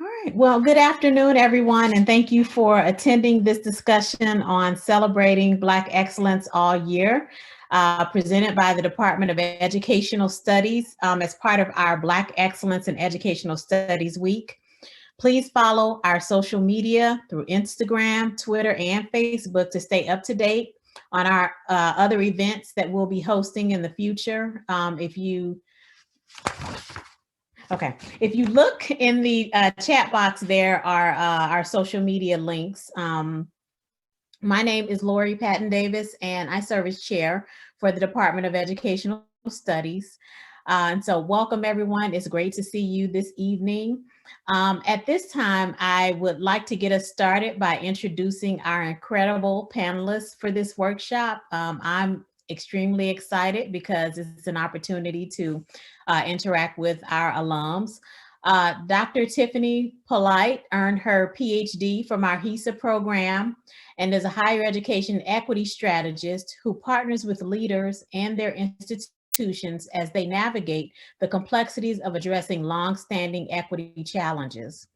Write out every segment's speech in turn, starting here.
All right. Well, good afternoon, everyone, and thank you for attending this discussion on celebrating Black excellence all year, presented by the Department of Educational Studies as part of our Black Excellence in Educational Studies Week. Please follow our social media through Instagram, Twitter, and Facebook to stay up to date on our other events that we'll be hosting in the future. If you look in the chat box, there are our social media links. My name is Lori Patton Davis, and I serve as chair for the Department of Educational Studies. And so welcome, everyone. It's great to see you this evening. At this time, I would like to get us started by introducing our incredible panelists for this workshop. I'm extremely excited because it's an opportunity to interact with our alums. Dr. Tiffany Polight earned her PhD from our HESA program and is a higher education equity strategist who partners with leaders and their institutions as they navigate the complexities of addressing long-standing equity challenges.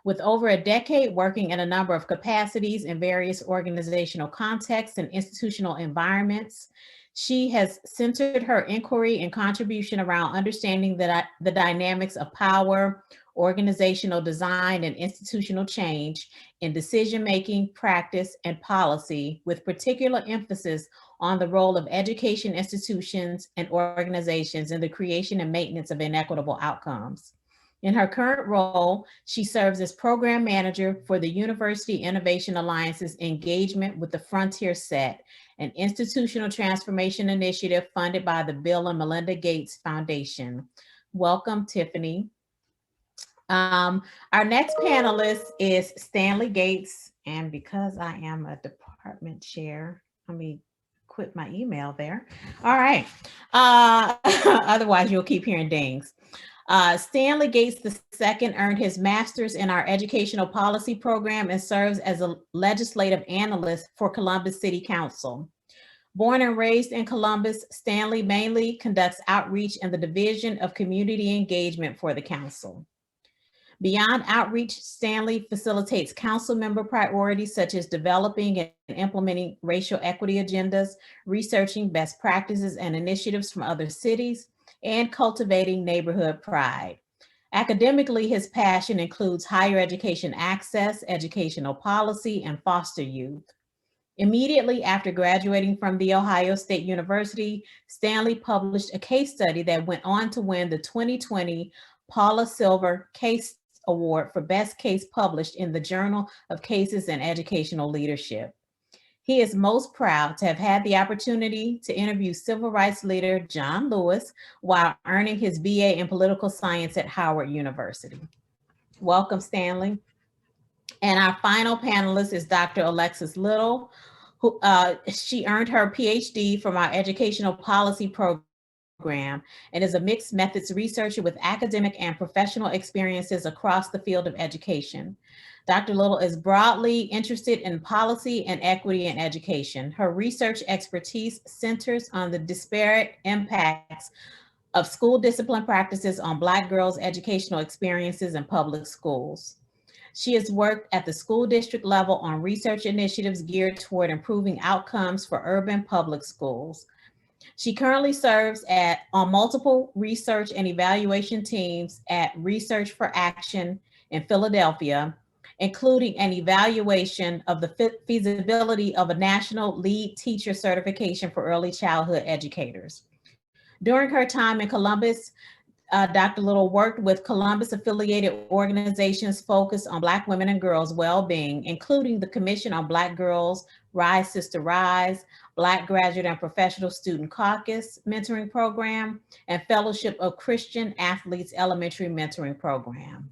With over a decade working in a number of capacities in various organizational contexts and institutional environments, she has centered her inquiry and contribution around understanding the dynamics of power, organizational design, and institutional change in decision-making, practice, and policy, with particular emphasis on the role of education institutions and organizations in the creation and maintenance of inequitable outcomes. In her current role, she serves as program manager for the University Innovation Alliance's engagement with the Frontier Set, an institutional transformation initiative funded by the Bill and Melinda Gates Foundation. Welcome, Tiffany. Our next panelist is Stanley Gates, and because I am a department chair, let me quit my email there. All right. Otherwise, you'll keep hearing dings. Stanley Gates II earned his master's in our educational policy program and serves as a legislative analyst for Columbus City Council. Born and raised in Columbus, Stanley mainly conducts outreach in the Division of Community Engagement for the council. Beyond outreach, Stanley facilitates council member priorities such as developing and implementing racial equity agendas, researching best practices and initiatives from other cities, and cultivating neighborhood pride. Academically, his passion includes higher education access, educational policy, and foster youth. Immediately after graduating from The Ohio State University, Stanley published a case study that went on to win the 2020 Paula Silver Case Award for Best Case published in the Journal of Cases in Educational Leadership. He is most proud to have had the opportunity to interview civil rights leader John Lewis while earning his BA in political science at Howard University. Welcome, Stanley. And our final panelist is Dr. Alexis Little, who she earned her PhD from our educational policy program and is a mixed methods researcher with academic and professional experiences across the field of education. Dr. Little is broadly interested in policy and equity in education. Her research expertise centers on the disparate impacts of school discipline practices on Black girls' educational experiences in public schools. She has worked at the school district level on research initiatives geared toward improving outcomes for urban public schools. She currently serves on multiple research and evaluation teams at Research for Action in Philadelphia, including an evaluation of the feasibility of a national lead teacher certification for early childhood educators. During her time in Columbus, Dr. Little worked with Columbus-affiliated organizations focused on Black women and girls' well-being, including the Commission on Black Girls, Rise Sister Rise, Black Graduate and Professional Student Caucus Mentoring Program, and Fellowship of Christian Athletes Elementary Mentoring Program.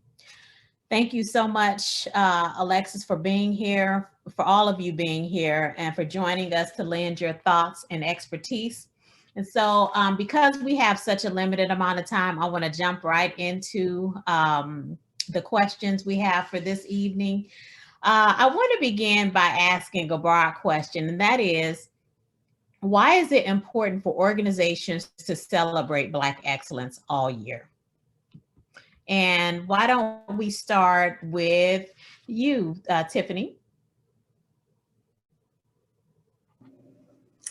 Thank you so much, Alexis, for being here, for all of you being here, and for joining us to lend your thoughts and expertise. And so because we have such a limited amount of time, I want to jump right into the questions we have for this evening. I want to begin by asking a broad question, and that is, why is it important for organizations to celebrate Black excellence all year? And why don't we start with you, Tiffany?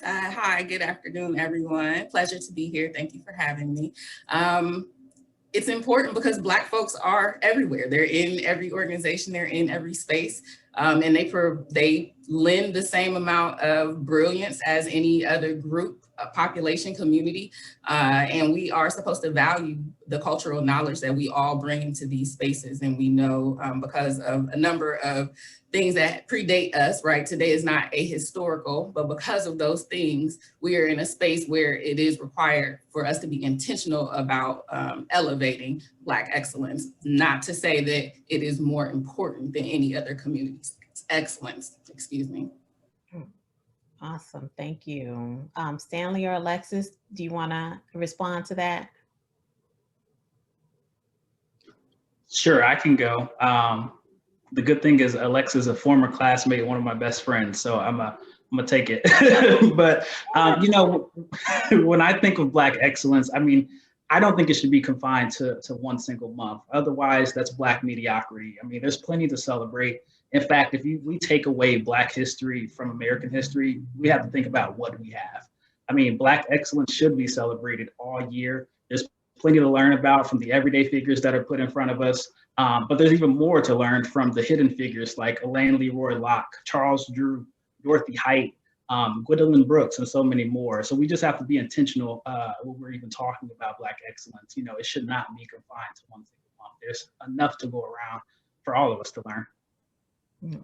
Hi, good afternoon, everyone. Pleasure to be here. Thank you for having me. It's important because Black folks are everywhere. They're in every organization, they're in every space, and they lend the same amount of brilliance as any other group, population, community, and we are supposed to value the cultural knowledge that we all bring into these spaces. And we know because of a number of things that predate us, right? Today is not ahistorical, but because of those things, we are in a space where it is required for us to be intentional about elevating Black excellence, not to say that it is more important than any other community's excellence, excuse me. Awesome, thank you. Stanley or Alexis, do you want to respond to that? Sure, I can go. The good thing is Alexis is a former classmate, one of my best friends, so I'm gonna take it. But you know, when I think of Black excellence, I mean, I don't think it should be confined to one single month. Otherwise, that's Black mediocrity. I mean, there's plenty to celebrate. In fact, if we take away Black history from American history, we have to think about what we have. I mean, Black excellence should be celebrated all year. There's plenty to learn about from the everyday figures that are put in front of us. But there's even more to learn from the hidden figures like Elaine Leroy Locke, Charles Drew, Dorothy Height, Gwendolyn Brooks, and so many more. So we just have to be intentional when we're even talking about Black excellence. You know, it should not be confined to one single month. There's enough to go around for all of us to learn.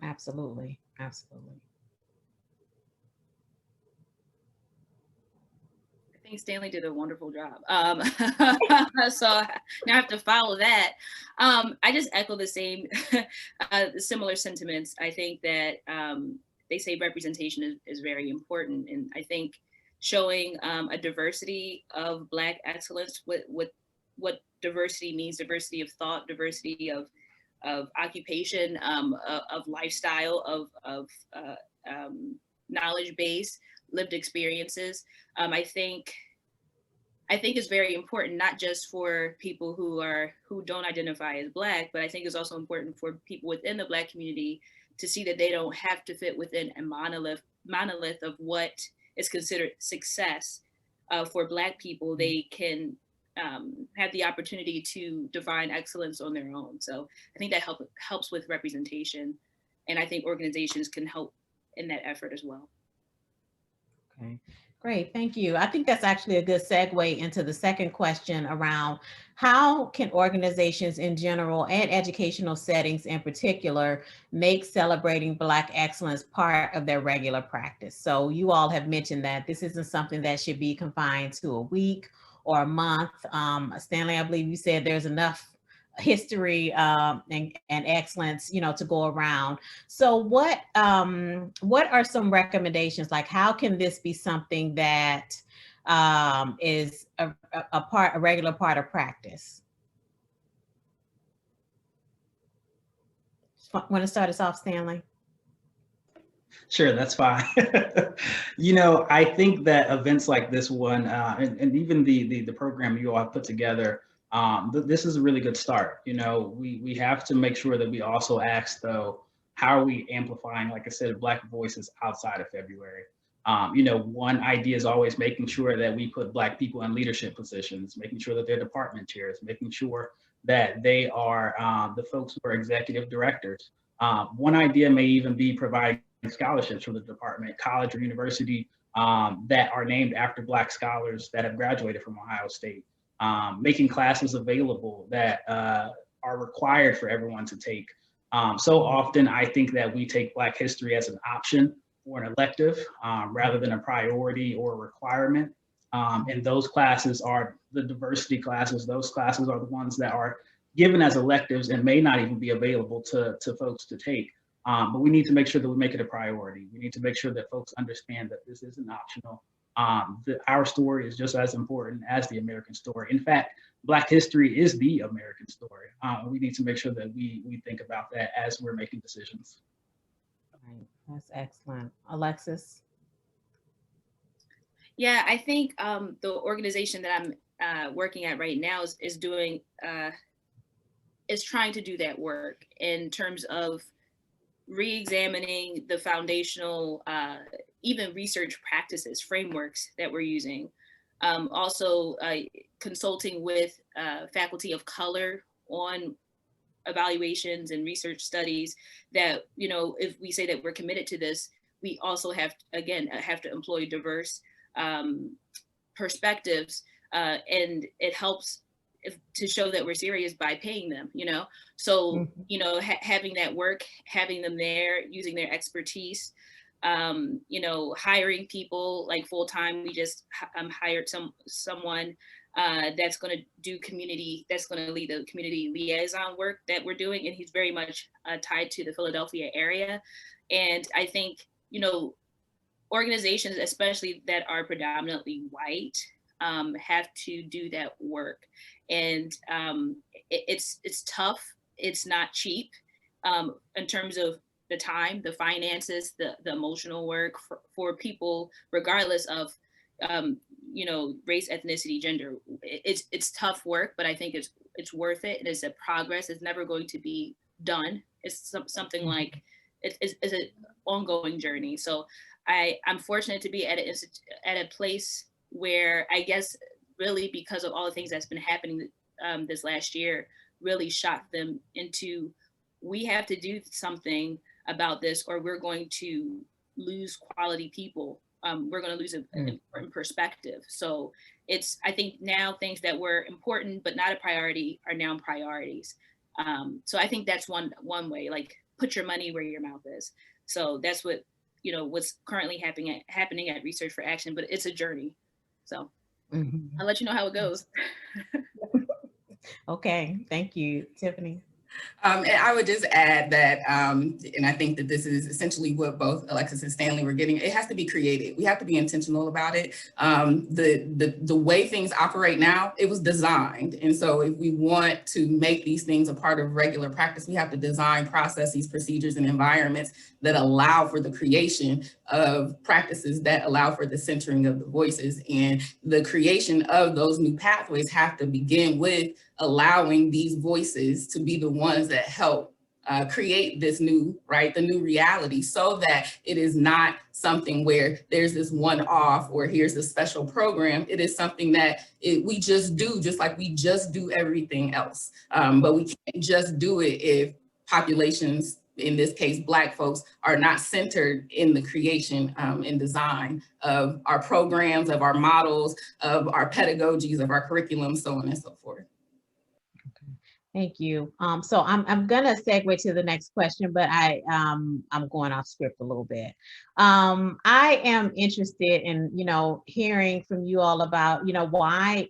Absolutely, absolutely. I think Stanley did a wonderful job. So now I have to follow that. I just echo the same, similar sentiments. I think that they say representation is very important. And I think showing a diversity of Black excellence, what diversity means, diversity of thought, diversity of occupation, of lifestyle, of knowledge base, lived experiences. I think it's very important, not just for people who don't identify as Black, but I think it's also important for people within the Black community to see that they don't have to fit within a monolith of what is considered success. For Black people, they can have the opportunity to define excellence on their own. So I think that helps with representation, and I think organizations can help in that effort as well. Okay, great. Thank you. I think that's actually a good segue into the second question around how can organizations in general and educational settings in particular make celebrating Black excellence part of their regular practice? So you all have mentioned that this isn't something that should be confined to a week or a month. Stanley, I believe you said there's enough history and excellence, you know, to go around. So what are some recommendations? Like, how can this be something that is a regular part of practice? Want to start us off, Stanley? Sure, that's fine. You know, I think that events like this one, and even the program you all have put together, this is a really good start. You know, we have to make sure that we also ask, though, how are we amplifying, like I said, Black voices outside of February? You know, one idea is always making sure that we put Black people in leadership positions, making sure that they're department chairs, making sure that they are the folks who are executive directors. One idea may even be providing scholarships from the department, college or university, that are named after Black scholars that have graduated from Ohio State, making classes available that are required for everyone to take. So often I think that we take Black history as an option or an elective rather than a priority or a requirement. And those classes are the diversity classes. Those classes are the ones that are given as electives and may not even be available to folks to take. But we need to make sure that we make it a priority. We need to make sure that folks understand that this isn't optional. Our story is just as important as the American story. In fact, Black history is the American story. We need to make sure that we think about that as we're making decisions. Right. That's excellent. Alexis? Yeah, I think the organization that I'm working at right now is doing is trying to do that work in terms of re-examining the foundational, even research practices, frameworks that we're using. Also consulting with faculty of color on evaluations and research studies that, you know, if we say that we're committed to this, we also have, again, have to employ diverse perspectives, and it helps to show that we're serious by paying them, you know? So, you know, having that work, having them there, using their expertise, you know, hiring people like full-time. We just hired someone that's going to do community, that's going to lead the community liaison work that we're doing. And he's very much tied to the Philadelphia area. And I think, you know, organizations, especially that are predominantly white, have to do that work. And it's tough. It's not cheap in terms of the time, the finances, the emotional work for people, regardless of, you know, race, ethnicity, gender. It's tough work, but I think it's worth it. And it's a progress. It's never going to be done. It's something like, it's an ongoing journey. So I'm fortunate to be at a place where, I guess, really because of all the things that's been happening this last year, really shocked them into, we have to do something about this or we're going to lose quality people. We're going to lose an important perspective. So I think now things that were important but not a priority are now priorities. So I think that's one way, like, put your money where your mouth is. So that's what, you know, what's currently happening at Research for Action, but it's a journey. So I'll let you know how it goes. Okay, thank you, Tiffany. And I would just add that, and I think that this is essentially what both Alexis and Stanley were getting, it has to be creative. We have to be intentional about it. The way things operate now, it was designed. And so if we want to make these things a part of regular practice, we have to design processes, procedures, and environments that allow for the creation of practices that allow for the centering of the voices. And the creation of those new pathways have to begin with allowing these voices to be the ones that help create this new, the new reality, so that it is not something where there's this one-off or here's a special program. It is something that we just do, just like we just do everything else. But we can't just do it if populations, in this case, Black folks, are not centered in the creation and design of our programs, of our models, of our pedagogies, of our curriculum, so on and so forth. Thank you. So I'm gonna segue to the next question, but I'm going off script a little bit. I am interested in, you know, hearing from you all about, you know, why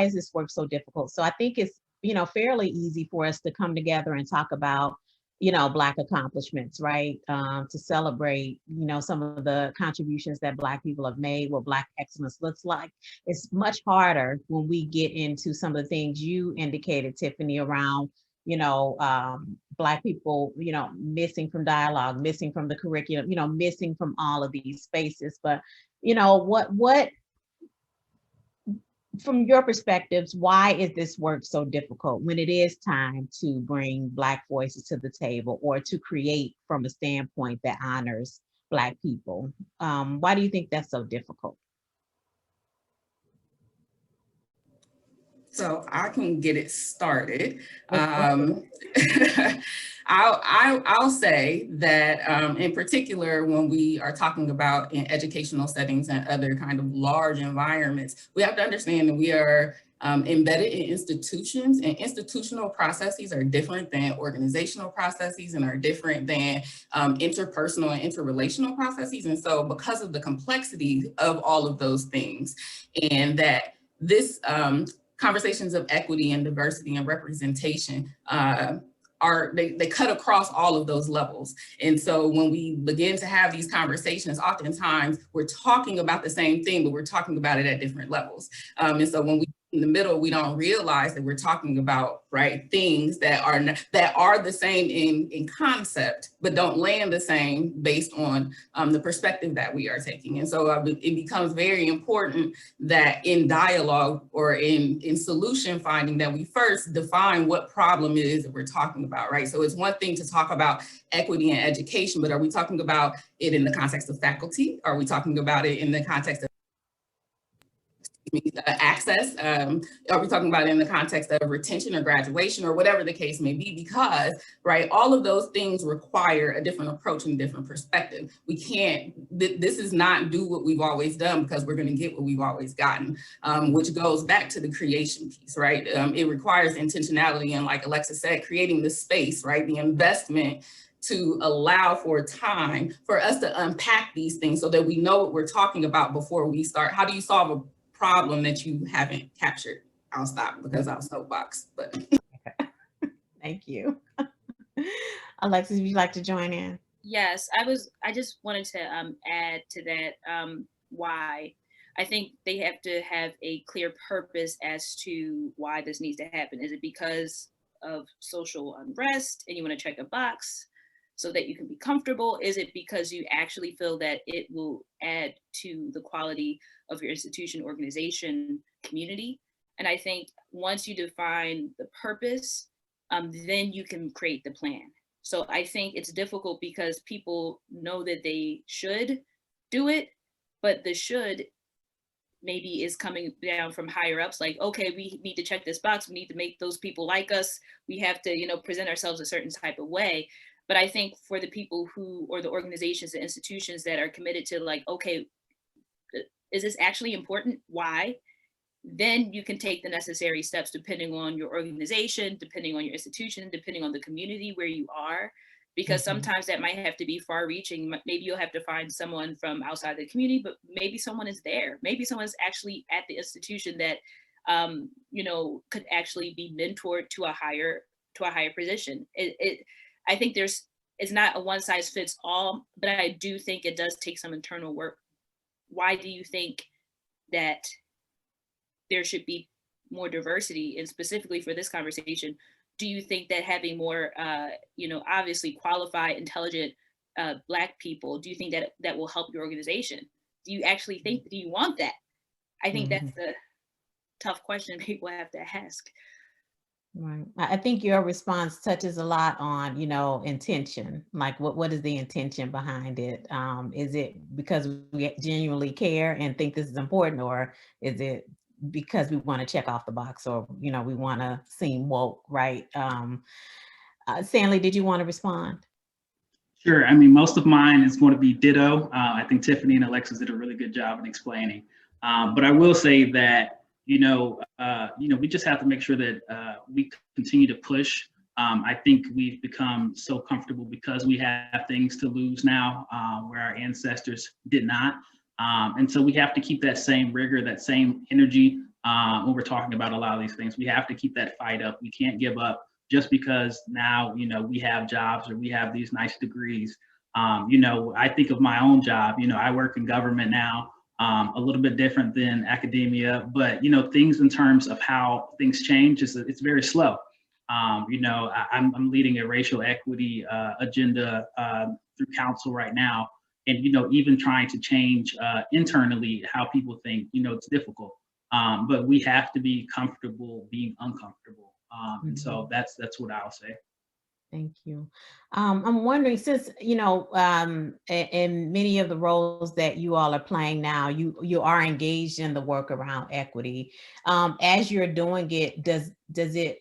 is this work so difficult? So I think it's, you know, fairly easy for us to come together and talk about, you know, Black accomplishments, right? To celebrate, you know, some of the contributions that Black people have made, what Black excellence looks like. It's much harder when we get into some of the things you indicated, Tiffany, around, you know, Black people, you know, missing from dialogue, missing from the curriculum, you know, missing from all of these spaces. But, you know, what from your perspectives, why is this work so difficult when it is time to bring Black voices to the table or to create from a standpoint that honors Black people? Why do you think that's so difficult? So I can get it started. I'll say that in particular, when we are talking about in educational settings and other kind of large environments, we have to understand that we are embedded in institutions, and institutional processes are different than organizational processes and are different than interpersonal and interrelational processes. And so because of the complexity of all of those things, and that this conversations of equity and diversity and representation they cut across all of those levels. And so when we begin to have these conversations, oftentimes we're talking about the same thing, but we're talking about it at different levels. And so when we in the middle, we don't realize that we're talking about, right, things that are the same in concept, but don't land the same based on the perspective that we are taking. And so it becomes very important that in dialogue or in solution finding that we first define what problem it is that we're talking about, right? So it's one thing to talk about equity in education, but are we talking about it in the context of faculty? Are we talking about it in the context of access? Are we talking about it in the context of retention or graduation or whatever the case may be? Because, right, all of those things require a different approach and a different perspective. We can't, this is not do what we've always done because we're going to get what we've always gotten, which goes back to the creation piece, right? It requires intentionality and, like Alexis said, creating the space, right? The investment to allow for time for us to unpack these things so that we know what we're talking about before we start. How do you solve a problem that you haven't captured? I'll stop because I'll soapbox, but. Thank you. Alexis, would you like to join in? Yes, I just wanted to add to that why. I think they have to have a clear purpose as to why this needs to happen. Is it because of social unrest and you want to check a box so that you can be comfortable? Is it because you actually feel that it will add to the quality of your institution, organization, community? And I think once you define the purpose, then you can create the plan. So I think it's difficult because people know that they should do it, but the should maybe is coming down from higher ups, like, okay, we need to check this box, we need to make those people like us, we have to, present ourselves a certain type of way. But I think for the people who, or the organizations and institutions that are committed to, like, okay, is this actually important? Why? Then you can take the necessary steps depending on your organization, depending on your institution, depending on the community where you are, because sometimes that might have to be far reaching. Maybe you'll have to find someone from outside the community, but maybe someone is there. Maybe someone's actually at the institution that, could actually be mentored to a higher position. I think it's not a one size fits all, but I do think it does take some internal work. Why do you think that there should be more diversity? And specifically for this conversation, do you think that having more, obviously qualified, intelligent Black people, do you think that that will help your organization? Do you actually think, do you want that? I think that's the tough question people have to ask. Right. I think your response touches a lot on, intention. Like, what is the intention behind it? Is it because we genuinely care and think this is important, or is it because we want to check off the box, or we want to seem woke, right? Stanley, did you want to respond? Sure. I mean, most of mine is going to be ditto. I think Tiffany and Alexis did a really good job in explaining. But I will say that we just have to make sure that we continue to push. I think we've become so comfortable because we have things to lose now, where our ancestors did not. And so we have to keep that same rigor, that same energy when we're talking about a lot of these things. We have to keep that fight up. We can't give up just because now, we have jobs or we have these nice degrees. I think of my own job. I work in government now. A little bit different than academia, but things in terms of how things change it's very slow. I'm leading a racial equity agenda through council right now, and even trying to change internally how people think, it's difficult. But we have to be comfortable being uncomfortable, and so that's what I'll say. Thank you. I'm wondering, since, in many of the roles that you all are playing now, you are engaged in the work around equity. As you're doing it, does it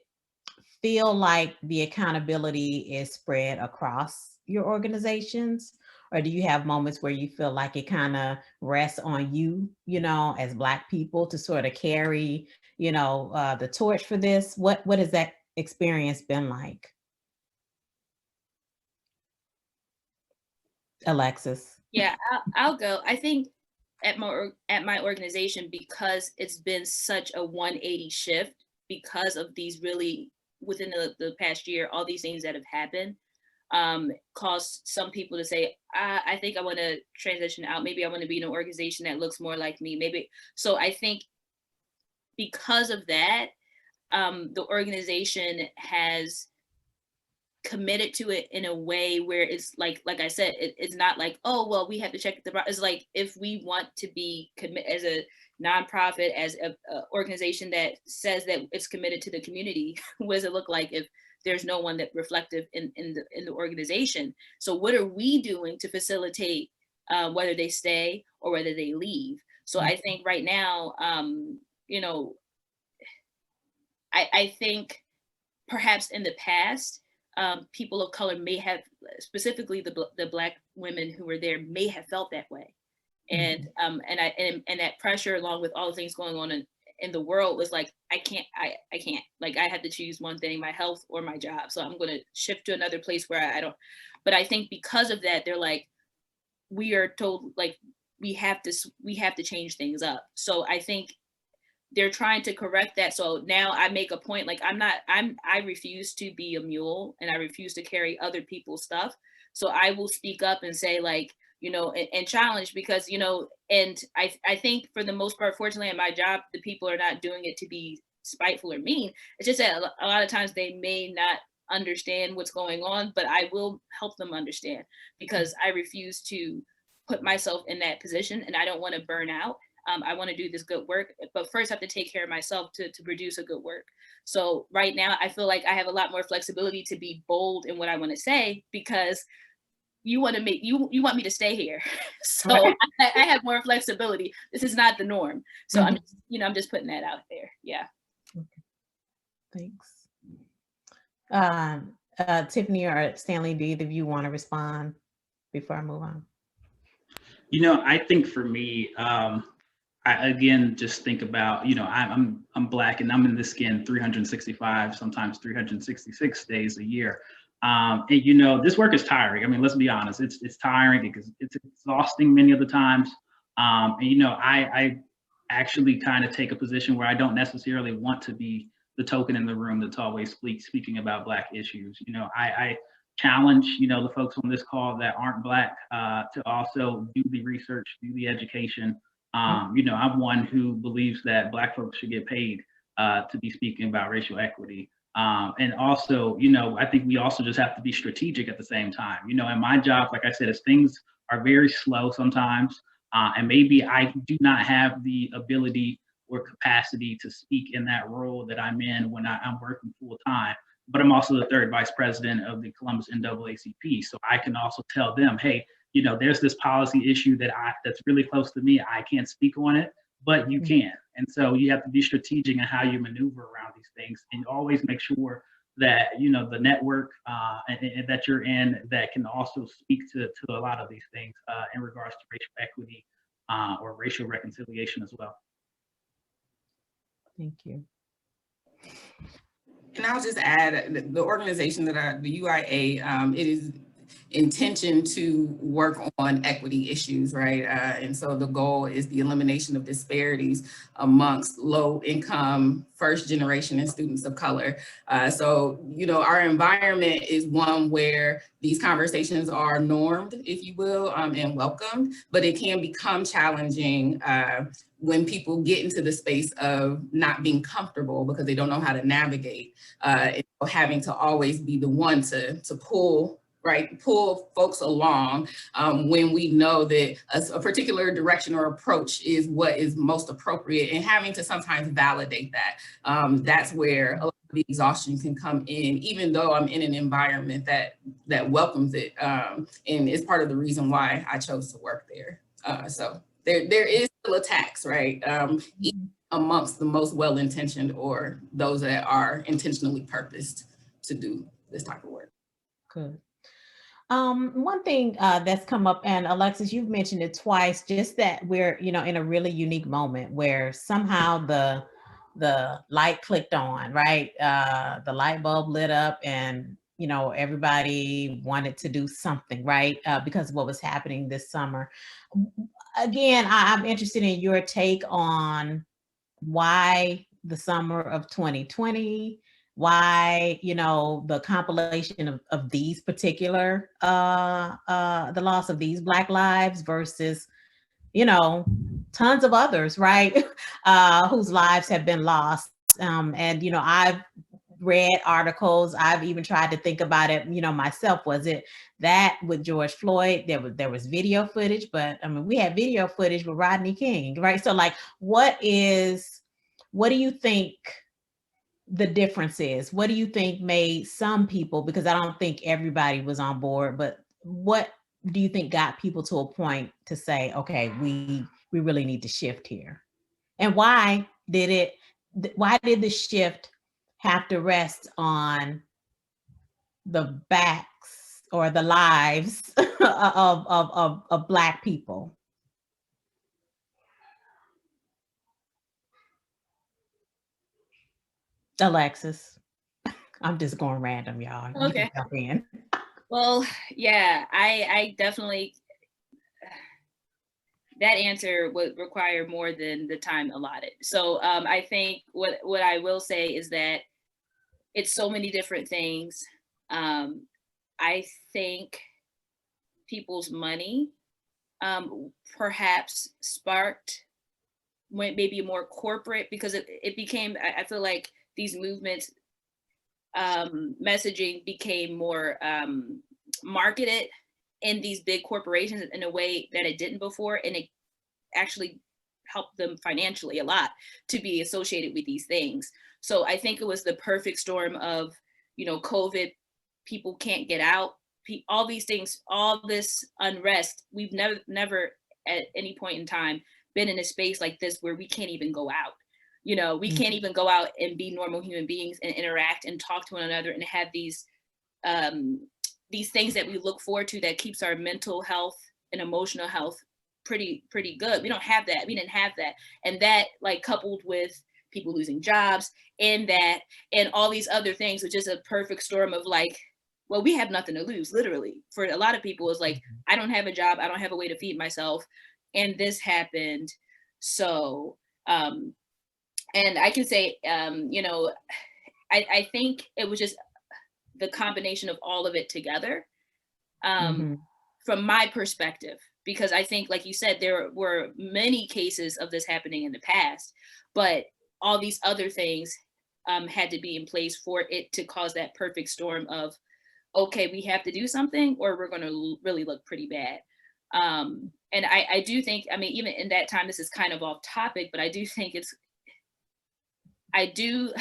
feel like the accountability is spread across your organizations? Or do you have moments where you feel like it kind of rests on you, as Black people to sort of carry, the torch for this? What has that experience been like? Alexis. Yeah, I'll go. I think at my organization, because it's been such a 180 shift because of these really, within the past year, all these things that have happened, caused some people to say, I think I want to transition out. Maybe I want to be in an organization that looks more like me. Maybe. So I think because of that, the organization has committed to it in a way where it's like I said, it's not like, oh, well, we have to check the, it's like, if we want to be committed as a nonprofit, as a organization that says that it's committed to the community, what does it look like if there's no one that reflective in the organization? So what are we doing to facilitate whether they stay or whether they leave? So I think right now, you know, I think perhaps in the past, people of color may have, specifically the Black women who were there, may have felt that way, and that pressure, along with all the things going on in the world, was like, I can't, like, I have to choose one thing, my health or my job, so I'm going to shift to another place where I don't. But I think because of that, they're like, we are told, like, we have to change things up. So I think they're trying to correct that. So now I make a point, like, I refuse to be a mule, and I refuse to carry other people's stuff. So I will speak up and say, like, you know, and challenge, because, you know, and I think for the most part, fortunately at my job, the people are not doing it to be spiteful or mean. It's just that a lot of times they may not understand what's going on, but I will help them understand, because I refuse to put myself in that position, and I don't want to burn out. I want to do this good work, but first I have to take care of myself to produce a good work. So right now I feel like I have a lot more flexibility to be bold in what I want to say, because you want to make, you want me to stay here. So Right. I have more flexibility. This is not the norm. So I'm just, you know, I'm just putting that out there. Yeah. Okay. Thanks. Tiffany or Stanley, do either of you want to respond before I move on? You know, I think for me, I again just think about, you know, I'm Black, and I'm in this skin 365, sometimes 366 days a year. And you know, this work is tiring. I mean, let's be honest, it's tiring because it's exhausting many of the times. And you know, I actually kind of take a position where I don't necessarily want to be the token in the room that's always speaking about Black issues. You know, I challenge, you know, the folks on this call that aren't Black to also do the research, do the education. You know, I'm one who believes that Black folks should get paid to be speaking about racial equity. And also, you know, I think we also just have to be strategic at the same time. You know, in my job, like I said, as things are very slow sometimes, and maybe I do not have the ability or capacity to speak in that role that I'm in when I'm working full time. But I'm also the third vice president of the Columbus NAACP. So I can also tell them, hey, you know, there's this policy issue that's really close to me. I can't speak on it, but you can. And so you have to be strategic in how you maneuver around these things, and always make sure that, you know, the network and that you're in that can also speak to a lot of these things in regards to racial equity or racial reconciliation as well. Thank you. And I'll just add, the organization that the UIA, it is intention to work on equity issues, right? And so the goal is the elimination of disparities amongst low income, first generation and students of color. So, you know, our environment is one where these conversations are normed, if you will, and welcomed, but it can become challenging when people get into the space of not being comfortable because they don't know how to navigate, and having to always be the one to pull folks along when we know that a particular direction or approach is what is most appropriate, and having to sometimes validate that. That's where a lot of the exhaustion can come in, even though I'm in an environment that welcomes it, and is part of the reason why I chose to work there. So there is still attacks, right? Even amongst the most well-intentioned or those that are intentionally purposed to do this type of work. Good. One thing that's come up, and Alexis, you've mentioned it twice, just that we're, you know, in a really unique moment where somehow the light clicked on, right? The light bulb lit up, and, you know, everybody wanted to do something, right? Because of what was happening this summer. Again, I'm interested in your take on why the summer of 2020, why, you know, the compilation of these particular, the loss of these Black lives versus, you know, tons of others, right, whose lives have been lost. And, you know, I've read articles. I've even tried to think about it, you know, myself. Was it that with George Floyd? There was video footage, but I mean, we had video footage with Rodney King, right? So like, what do you think the difference is? What do you think made some people, because I don't think everybody was on board, but what do you think got people to a point to say, okay, we really need to shift here? And why did the shift have to rest on the backs or the lives of Black people? Alexis, I'm just going random, y'all. You Okay. can jump in. Well, yeah, I definitely, that answer would require more than the time allotted. So I think what I will say is that it's so many different things. I think people's money perhaps sparked maybe more corporate, because it became, I feel like these movements messaging became more marketed in these big corporations in a way that it didn't before, and it actually helped them financially a lot to be associated with these things. So I think it was the perfect storm of, you know, COVID, people can't get out, all these things, all this unrest. We've never at any point in time been in a space like this where we can't even go out. You know, we can't even go out and be normal human beings and interact and talk to one another and have these things that we look forward to that keeps our mental health and emotional health pretty good. We don't have that. We didn't have that. And that, like, coupled with people losing jobs and all these other things, which is a perfect storm of like, well, we have nothing to lose, literally. For a lot of people, it's like, I don't have a job, I don't have a way to feed myself, and this happened. So, and I can say, you know, I think it was just the combination of all of it together, from my perspective, because I think, like you said, there were many cases of this happening in the past, but all these other things had to be in place for it to cause that perfect storm of, okay, we have to do something or we're going to really look pretty bad. And I do think, I mean, even in that time, this is kind of off topic, but I do think I do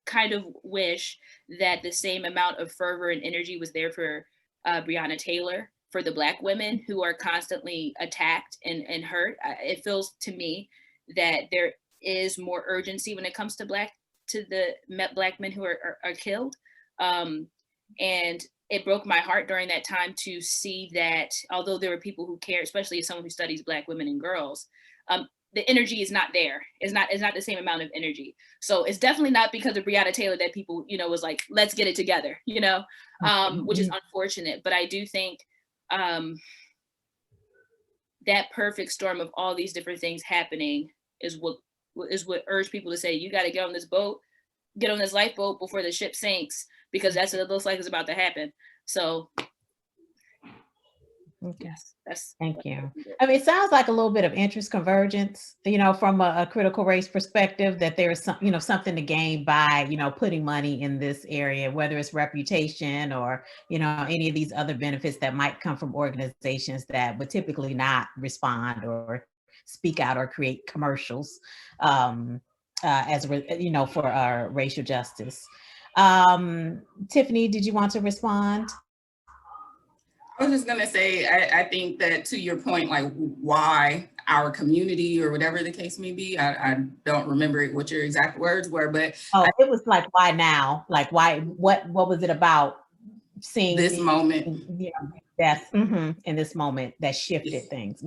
kind of wish that the same amount of fervor and energy was there for Breonna Taylor, for the Black women who are constantly attacked and hurt. It feels to me that there is more urgency when it comes to the Black men who are killed. And it broke my heart during that time to see that although there were people who care, especially as someone who studies Black women and girls, the energy is not there. It's not the same amount of energy. So it's definitely not because of Breonna Taylor that people, you know, was like, let's get it together, you know, which is unfortunate. But I do think that perfect storm of all these different things happening is what urged people to say, you got to get on this boat, get on this lifeboat before the ship sinks, because that's what it looks like is about to happen. So yes, thank you. I mean, it sounds like a little bit of interest convergence, you know, from a critical race perspective, that there is some, you know, something to gain by, you know, putting money in this area, whether it's reputation or, you know, any of these other benefits that might come from organizations that would typically not respond or speak out or create commercials you know, for racial justice. Tiffany, did you want to respond? I was just gonna say, I think that to your point, like why our community or whatever the case may be, I don't remember what your exact words were, but it was like, why now? Like, why? What was it about seeing this moment? You know, that's in this moment that shifted things.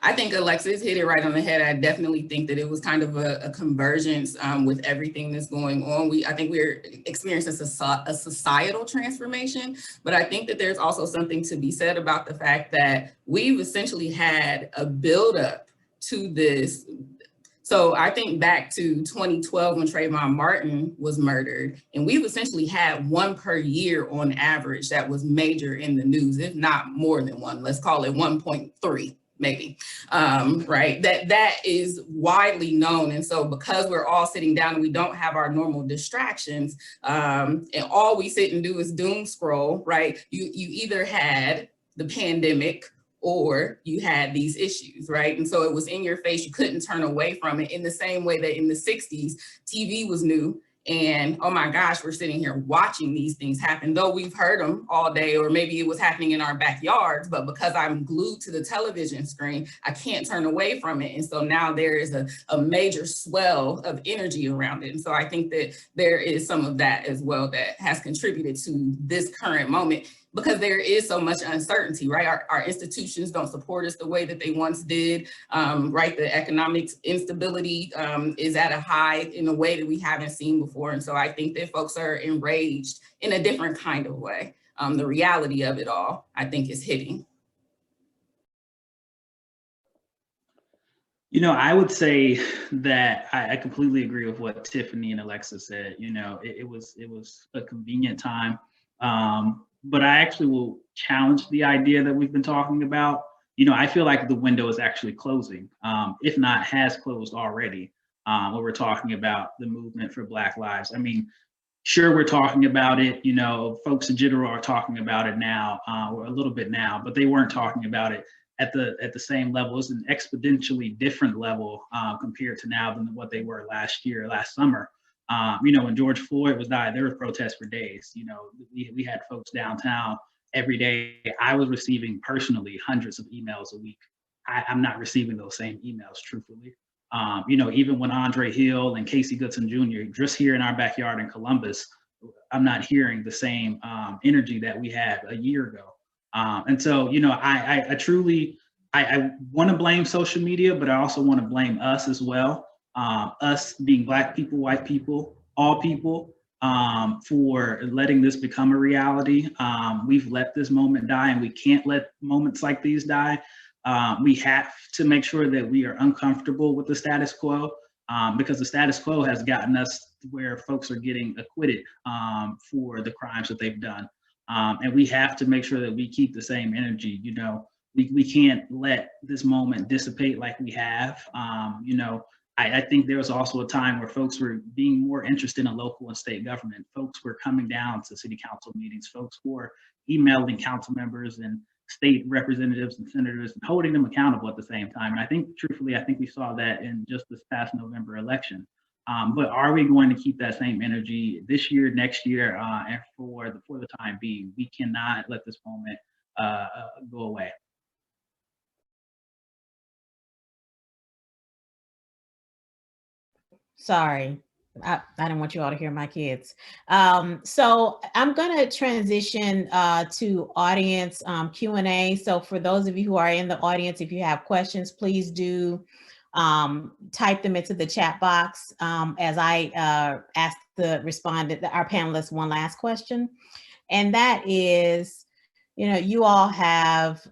I think Alexis hit it right on the head. I definitely think that it was kind of a convergence with everything that's going on. I think we're experiencing a societal transformation, but I think that there's also something to be said about the fact that we've essentially had a buildup to this. So I think back to 2012 when Trayvon Martin was murdered, and we've essentially had one per year on average that was major in the news, if not more than one. Let's call it 1.3 maybe, right? That is widely known. And so because we're all sitting down and we don't have our normal distractions, and all we sit and do is doom scroll, right? You either had the pandemic or you had these issues, right? And so it was in your face, you couldn't turn away from it, in the same way that in the 60s, TV was new. And oh my gosh, we're sitting here watching these things happen, though we've heard them all day, or maybe it was happening in our backyards, but because I'm glued to the television screen, I can't turn away from it. And so now there is a major swell of energy around it. And so I think that there is some of that as well that has contributed to this current moment, because there is so much uncertainty, right? Our institutions don't support us the way that they once did, right? The economic instability is at a high in a way that we haven't seen before. And so I think that folks are enraged in a different kind of way. The reality of it all, I think, is hitting. You know, I would say that I completely agree with what Tiffany and Alexis said. You know, it was a convenient time. But I actually will challenge the idea that we've been talking about. You know, I feel like the window is actually closing, if not has closed already, when we're talking about the movement for Black lives. I mean, sure, we're talking about it, you know, folks in general are talking about it now, or a little bit now, but they weren't talking about it at the same level. It's an exponentially different level compared to now than what they were last summer. You know, when George Floyd was died, there were protests for days. You know, we had folks downtown every day. I was receiving personally hundreds of emails a week. I'm not receiving those same emails, truthfully. You know, even when Andre Hill and Casey Goodson Jr. just here in our backyard in Columbus, I'm not hearing the same energy that we had a year ago. And so, you know, I truly want to blame social media, but I also want to blame us as well. Us being Black people, white people, all people, for letting this become a reality. We've let this moment die, and we can't let moments like these die. We have to make sure that we are uncomfortable with the status quo, because the status quo has gotten us where folks are getting acquitted for the crimes that they've done. And we have to make sure that we keep the same energy. You know, we can't let this moment dissipate like we have. You know, I think there was also a time where folks were being more interested in local and state government. Folks were coming down to city council meetings. Folks were emailing council members and state representatives and senators and holding them accountable at the same time. And I think, truthfully, I think we saw that in just this past November election. But are we going to keep that same energy this year, next year, and for the time being? We cannot let this moment go away. Sorry, I didn't want you all to hear my kids. So I'm going to transition to audience Q&A. So for those of you who are in the audience, if you have questions, please do type them into the chat box as I ask the respondent, our panelists, one last question. And that is, you know, you all have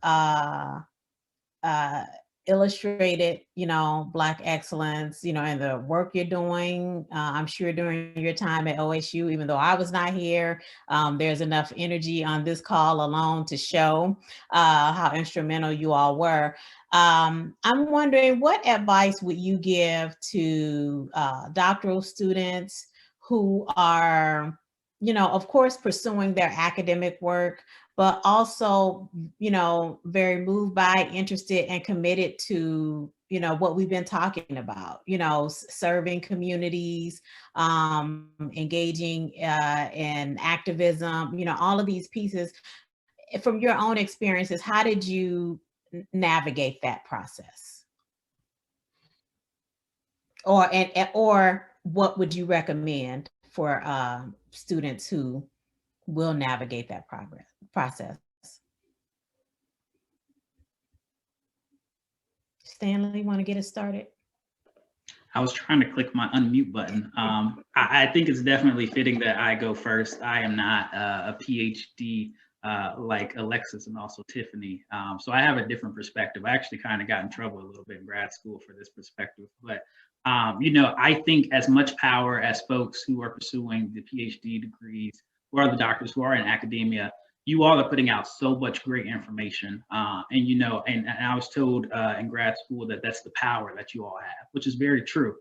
illustrated, you know, Black excellence, you know, and the work you're doing. I'm sure during your time at OSU, even though I was not here, there's enough energy on this call alone to show how instrumental you all were. I'm wondering, what advice would you give to doctoral students who are, you know, of course, pursuing their academic work, but also, you know, very moved by, interested, and committed to, you know, what we've been talking about, you know, serving communities, engaging in activism, you know, all of these pieces. From your own experiences, how did you navigate that process? Or what would you recommend for students who will navigate that process? Stanley, want to get us started? I was trying to click my unmute button. I think it's definitely fitting that I go first. I am not a PhD like Alexis and also Tiffany. So I have a different perspective. I actually kind of got in trouble a little bit in grad school for this perspective. But, you know, I think as much power as folks who are pursuing the PhD degrees, who are the doctors who are in academia, you all are putting out so much great information. And, you know, and I was told in grad school that that's the power that you all have, which is very true.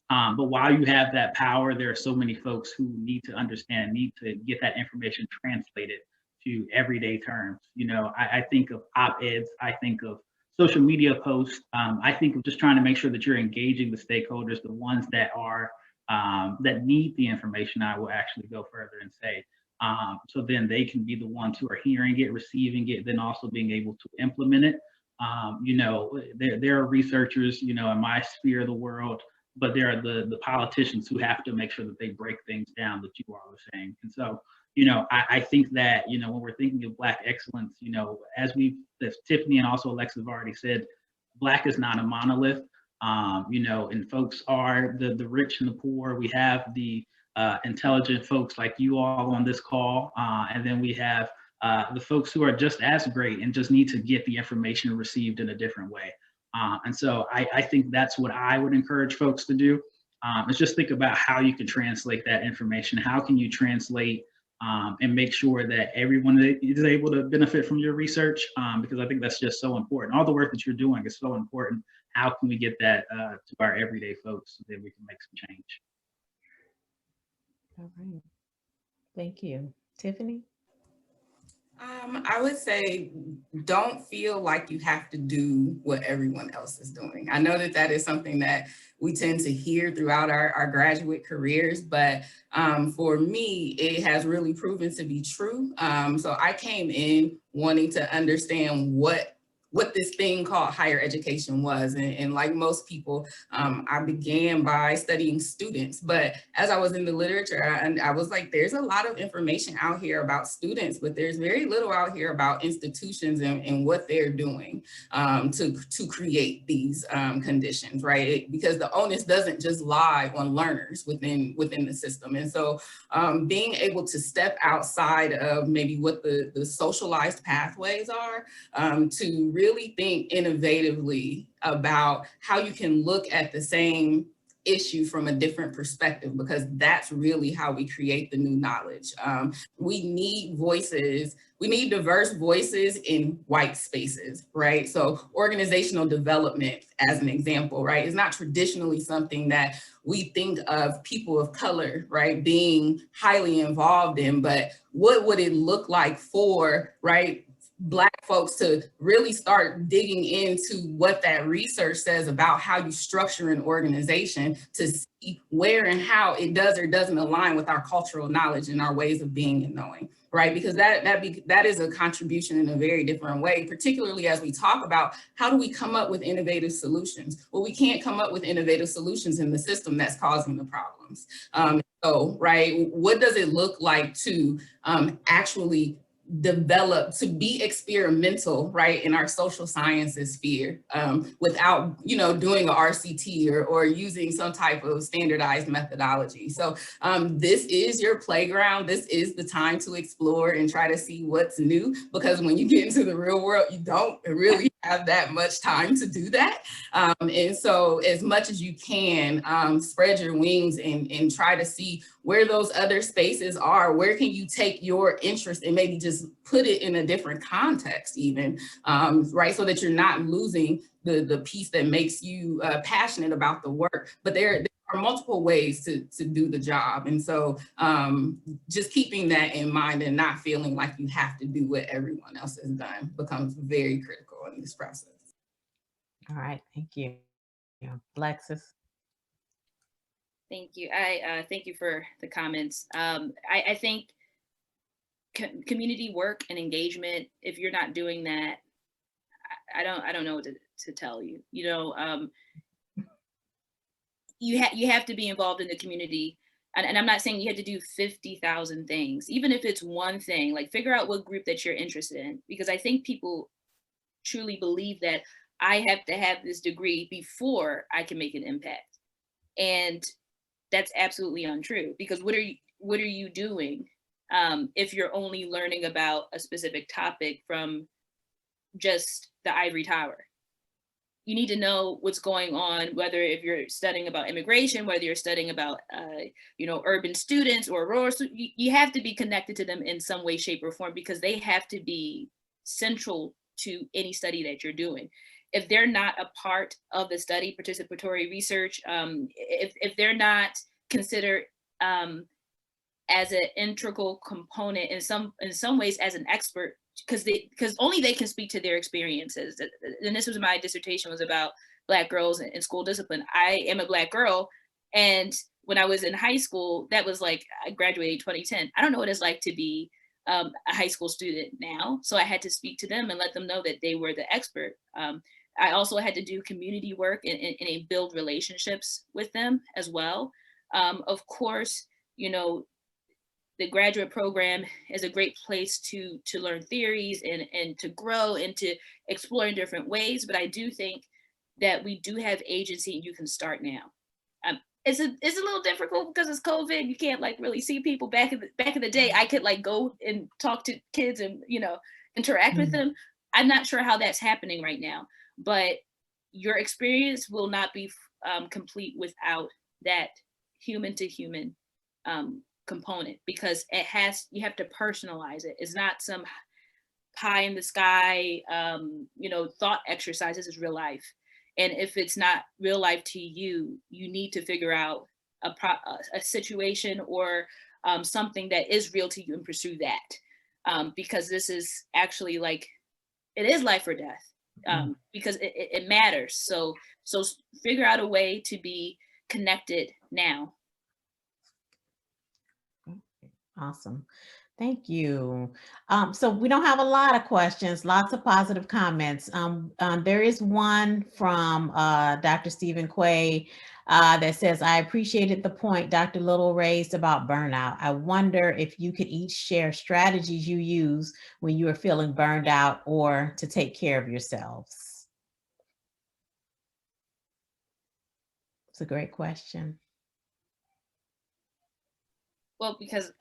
But while you have that power, there are so many folks who need to understand, need to get that information translated to everyday terms. You know, I think of op-eds, I think of social media posts. I think of just trying to make sure that you're engaging the stakeholders, the ones that are that need the information. I will actually go further and say, so then they can be the ones who are hearing it, receiving it, then also being able to implement it. You know, there are researchers, you know, in my sphere of the world, but there are the politicians who have to make sure that they break things down that you all are saying. And so, you know, I think that, you know, when we're thinking of Black excellence, you know, as Tiffany and also Alexis have already said, Black is not a monolith. You know, and folks are the rich and the poor. We have the intelligent folks like you all on this call, and then we have the folks who are just as great and just need to get the information received in a different way. And so I think that's what I would encourage folks to do, is just think about how you can translate that information. How can you translate and make sure that everyone is able to benefit from your research? Because I think that's just so important. All the work that you're doing is so important. How can we get that to our everyday folks so that we can make some change? All right. Thank you. Tiffany? I would say don't feel like you have to do what everyone else is doing. I know that that is something that we tend to hear throughout our graduate careers, but for me, it has really proven to be true. So I came in wanting to understand what this thing called higher education was. And like most people, I began by studying students. But as I was in the literature, I was like, there's a lot of information out here about students, but there's very little out here about institutions and what they're doing to create these conditions, right? Because the onus doesn't just lie on learners within the system. And so being able to step outside of maybe what the socialized pathways are to really think innovatively about how you can look at the same issue from a different perspective, because that's really how we create the new knowledge. We need voices, we need diverse voices in white spaces, right? So organizational development, as an example, right, is not traditionally something that we think of people of color, right, being highly involved in, but what would it look like for, right, Black folks to really start digging into what that research says about how you structure an organization to see where and how it does or doesn't align with our cultural knowledge and our ways of being and knowing, right? Because that is a contribution in a very different way, particularly as we talk about how do we come up with innovative solutions? Well, we can't come up with innovative solutions in the system that's causing the problems. So, right, what does it look like to actually develop, to be experimental, right, in our social sciences sphere without, you know, doing a RCT or using some type of standardized methodology. So this is your playground. This is the time to explore and try to see what's new, because when you get into the real world, you don't really have that much time to do that. And so as much as you can, spread your wings and try to see where those other spaces are. Where can you take your interest and maybe just put it in a different context even, right? So that you're not losing the piece that makes you passionate about the work. But there are multiple ways to do the job. And so just keeping that in mind and not feeling like you have to do what everyone else has done becomes very critical in this process. All right. Thank you. Alexis? Thank you. I thank you for the comments. I think community work and engagement, if you're not doing that, I don't know what to tell you. You know, you have to be involved in the community. And I'm not saying you have to do 50,000 things, even if it's one thing, like figure out what group that you're interested in, because I think people truly believe that I have to have this degree before I can make an impact. And that's absolutely untrue, because what are you doing if you're only learning about a specific topic from just the ivory tower? you need to know what's going on, whether if you're studying about immigration, whether you're studying about, urban students or rural students, you have to be connected to them in some way, shape, or form, because they have to be central to any study that you're doing. If they're not a part of the study, participatory research, if they're not considered as an integral component in some ways as an expert, because only they can speak to their experiences. And this was my dissertation, was about Black girls in school discipline. I am a Black girl, and when I was in high school, that was like, I graduated 2010. I don't know what it's like to be a high school student now. So I had to speak to them and let them know that they were the expert. I also had to do community work and build relationships with them as well. Of course, the graduate program is a great place to learn theories and to grow and to explore in different ways. But I do think that we do have agency, and you can start now. It's a little difficult because it's COVID. You can't like really see people. Back in the day, I could like go and talk to kids and interact with them. I'm not sure how that's happening right now, but your experience will not be complete without that human to human component, because you have to personalize it. It's not some pie in the sky thought exercise. This is real life. And if it's not real life to you, you need to figure out a situation or something that is real to you and pursue that, because this is actually like, it is life or death, because it matters. So figure out a way to be connected now. Awesome. Thank you. So we don't have a lot of questions, lots of positive comments. There is one from Dr. Stephen Quay that says, I appreciated the point Dr. Little raised about burnout. I wonder if you could each share strategies you use when you are feeling burned out or to take care of yourselves. It's a great question. Well, because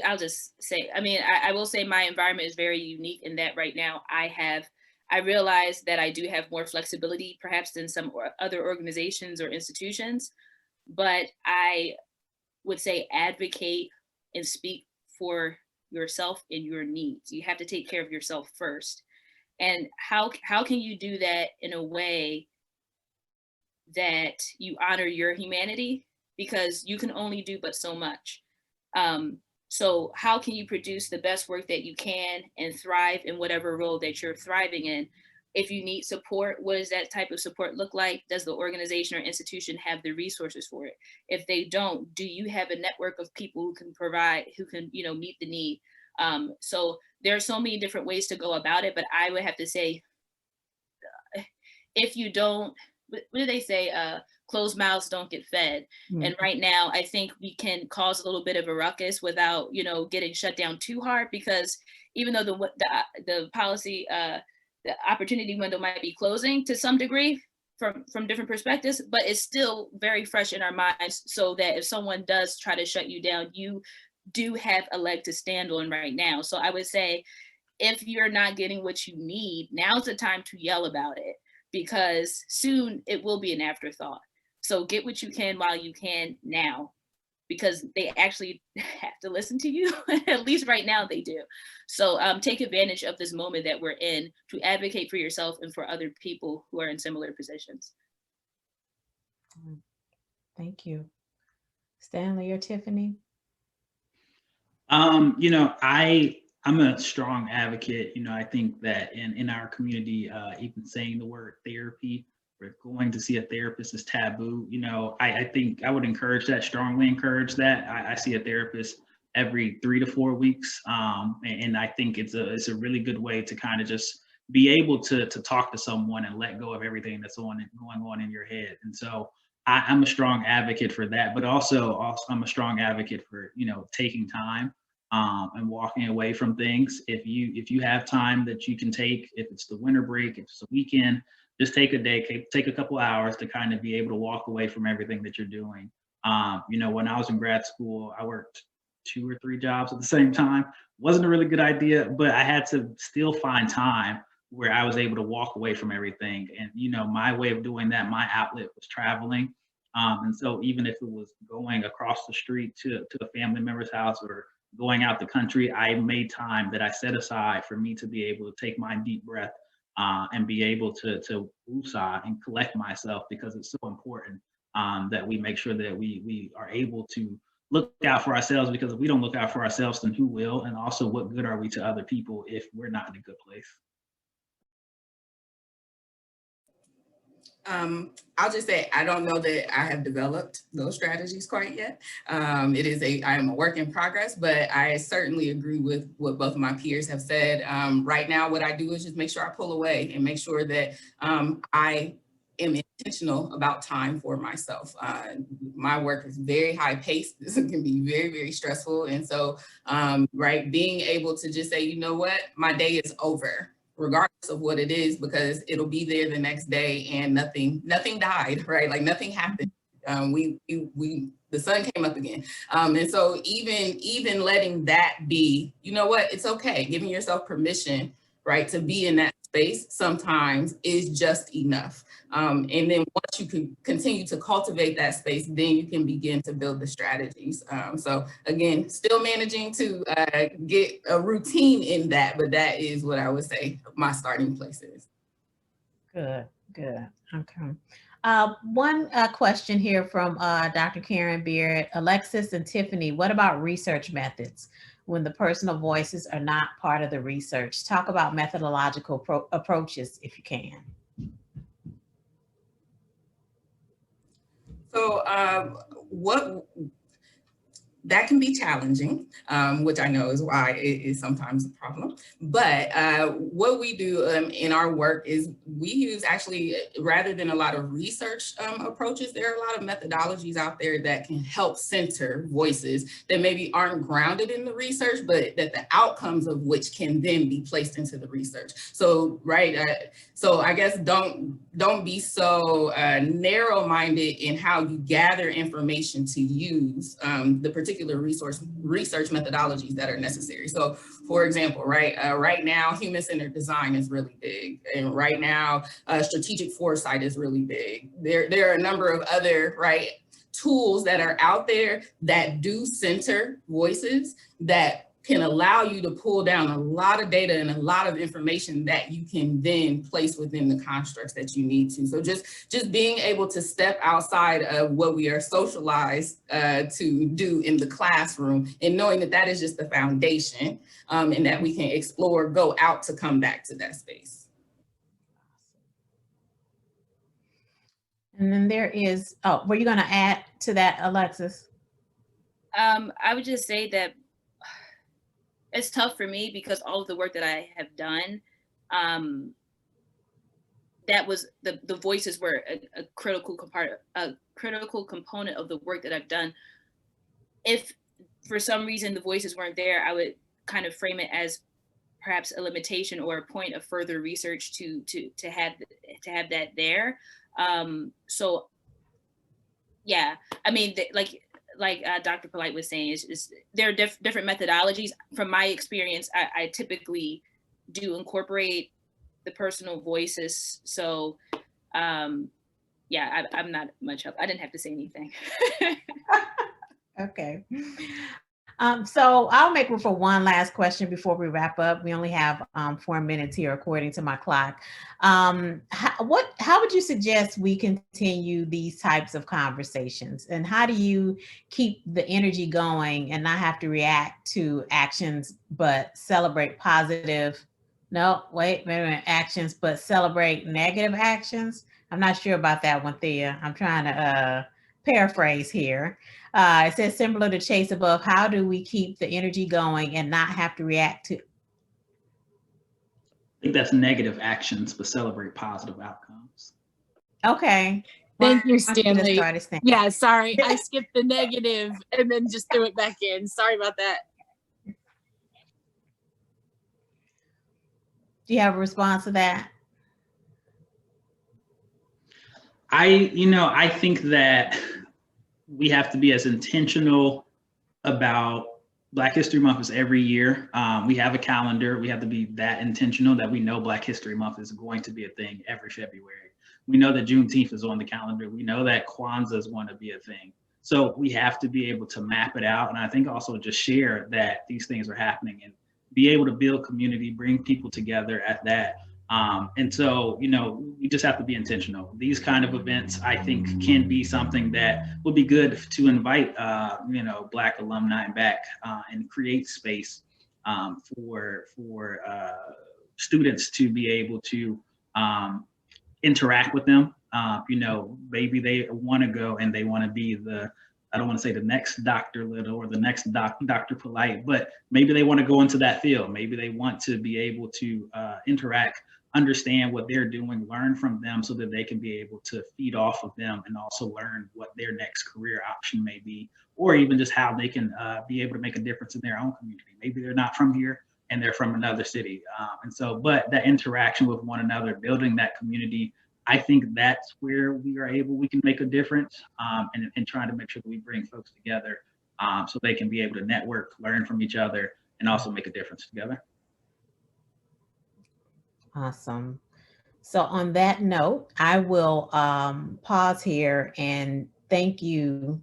I'll just say, I will say my environment is very unique in that right now I realize that I do have more flexibility perhaps than some other organizations or institutions, but I would say advocate and speak for yourself and your needs. You have to take care of yourself first. And how can you do that in a way that you honor your humanity? Because you can only do but so much. So how can you produce the best work that you can and thrive in whatever role that you're thriving in? If you need support, what does that type of support look like? Does the organization or institution have the resources for it? If they don't, do you have a network of people who can provide, who can, meet the need? So there are so many different ways to go about it, but I would have to say, if you don't, what do they say? Closed mouths don't get fed. And right now, I think we can cause a little bit of a ruckus without, getting shut down too hard, because even though the policy, the opportunity window might be closing to some degree from different perspectives, but it's still very fresh in our minds, so that if someone does try to shut you down, you do have a leg to stand on right now. So I would say, if you're not getting what you need, now's the time to yell about it, because soon it will be an afterthought. So get what you can while you can now, because they actually have to listen to you. At least right now they do. So take advantage of this moment that we're in to advocate for yourself and for other people who are in similar positions. Thank you. Stanley or Tiffany? I'm a strong advocate. I think that in our community, even saying the word therapy, or going to see a therapist is taboo. I think I would strongly encourage that. I see a therapist every 3 to 4 weeks. And I think it's a really good way to kind of just be able to talk to someone and let go of everything that's going on in your head. And so I'm a strong advocate for that, but also I'm a strong advocate for, taking time and walking away from things. If you have time that you can take, if it's the winter break, if it's a weekend, just take a day, take a couple hours to kind of be able to walk away from everything that you're doing. When I was in grad school, I worked 2 or 3 jobs at the same time. Wasn't a really good idea, but I had to still find time where I was able to walk away from everything. And, you know, my way of doing that, my outlet was traveling. And so even if it was going across the street to a family member's house or going out the country, I made time that I set aside for me to be able to take my deep breath and be able to woosah and collect myself, because it's so important that we make sure that we are able to look out for ourselves, because if we don't look out for ourselves, then who will? And also, what good are we to other people if we're not in a good place? I'll just say, I don't know that I have developed those strategies quite yet. I am a work in progress, but I certainly agree with what both of my peers have said. Right now, what I do is just make sure I pull away and make sure that I am intentional about time for myself. My work is very high paced. This can be very, very stressful. And so, right, being able to just say, you know what, my day is over, regardless of what it is, because it'll be there the next day and nothing died, right? Like nothing happened. The sun came up again. And so even letting that be, you know what, it's okay. Giving yourself permission, right, to be in that space sometimes is just enough. And then once you can continue to cultivate that space, then you can begin to build the strategies. So again, still managing to get a routine in that, but that is what I would say my starting place is. Good. Okay. One question here from Dr. Karen Beard. Alexis and Tiffany, what about research methods when the personal voices are not part of the research? Talk about methodological approaches if you can. So that can be challenging, which I know is why it is sometimes a problem. But what we do in our work is we use, actually, rather than a lot of research approaches, there are a lot of methodologies out there that can help center voices that maybe aren't grounded in the research, but that the outcomes of which can then be placed into the research. So, right, so I guess don't be so narrow-minded in how you gather information to use the particular research methodologies that are necessary. So, for example, right now, human-centered design is really big, and right now, strategic foresight is really big. There are a number of other tools that are out there that do center voices that can allow you to pull down a lot of data and a lot of information that you can then place within the constructs that you need to. So just being able to step outside of what we are socialized to do in the classroom, and knowing that that is just the foundation, and that we can explore, go out to come back to that space. And then there is, were you going to add to that, Alexis? I would just say that it's tough for me because all of the work that I have done, that was the voices were a critical component of the work that I've done. If for some reason the voices weren't there, I would kind of frame it as perhaps a limitation or a point of further research to have that there. So yeah, I mean, like Dr. Polight was saying, there are different methodologies. From my experience, I typically do incorporate the personal voices. So yeah, I'm not much help. I didn't have to say anything. Okay. So I'll make room for one last question before we wrap up. We only have 4 minutes here according to my clock. How would you suggest we continue these types of conversations? And how do you keep the energy going and not have to react to actions, but celebrate positive? No, wait a minute, actions, but celebrate negative actions? I'm not sure about that one, Thea. I'm trying to paraphrase here. It says similar to Chase above, how do we keep the energy going and not have to react to? I think that's negative actions, but celebrate positive outcomes. Okay. Thank you, Stanley. Yeah, sorry. I skipped the negative and then just threw it back in. Sorry about that. Do you have a response to that? I think that we have to be as intentional about Black History Month is every year. We have a calendar. We have to be that intentional that we know Black History Month is going to be a thing every February. We know that Juneteenth is on the calendar. We know that Kwanzaa is going to be a thing. So we have to be able to map it out. And I think also just share that these things are happening and be able to build community, bring people together at that. And so, you know, we just have to be intentional. These kind of events, I think, can be something that would be good to invite, you know, Black alumni back and create space for students to be able to interact with them. You know, maybe they want to go and they want to be the, I don't want to say the next Dr. Little or the next Dr. Polight, but maybe they want to go into that field. Maybe they want to be able to interact, understand what they're doing, learn from them so that they can be able to feed off of them and also learn what their next career option may be, or even just how they can be able to make a difference in their own community. Maybe they're not from here and they're from another city. And so, but that interaction with one another, building that community, I think that's where we can make a difference and trying to make sure that we bring folks together so they can be able to network, learn from each other, and also make a difference together. Awesome. So on that note, I will pause here and thank you,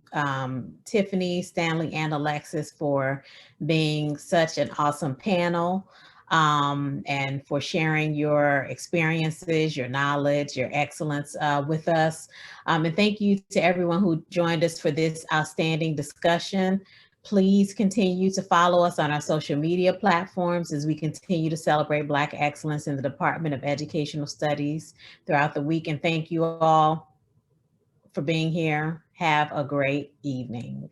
Tiffany, Stanley, and Alexis for being such an awesome panel and for sharing your experiences, your knowledge, your excellence with us. And thank you to everyone who joined us for this outstanding discussion. Please continue to follow us on our social media platforms as we continue to celebrate Black excellence in the Department of Educational Studies throughout the week. And thank you all for being here. Have a great evening.